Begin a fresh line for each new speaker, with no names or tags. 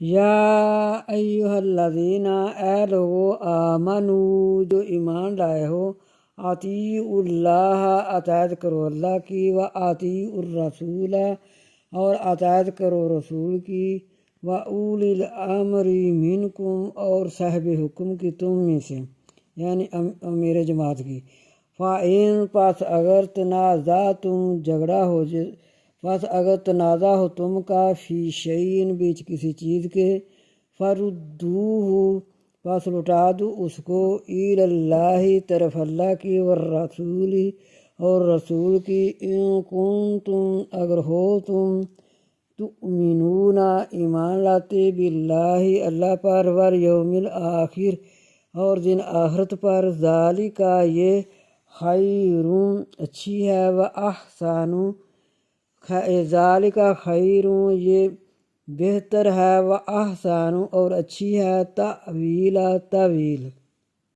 یا ایھا الذین اے لوگو آمنو جو ایمان لائے ہو، اطیعوا اللہ اطاعت کرو اللہ کی، و اطیعوا الرسول اور اطاعت کرو رسول کی، و اولی الامر منکم اور صاحب حکم کی تم میں سے، یعنی امیر جماعت کی۔ فَإِن پس اگر تنازعتم جھگڑا ہو پس اگر تنازع ہو تم کا فی شیئن بیچ کسی چیز کے، فردوہ پس لوٹا دو اس کو الی اللہ طرف اللہ کی، والرسول اور رسول کی، ان کنتم اگر ہو تم تؤمنون ایمان لاتے باللہ اللہ پر، والیوم الآخر اور دن آخرت پر، ذالک یہ خیر اچھی ہے، و احسن ذالک خیر یہ بہتر ہے، و احسن اور اچھی ہے، تأویلا تعویل۔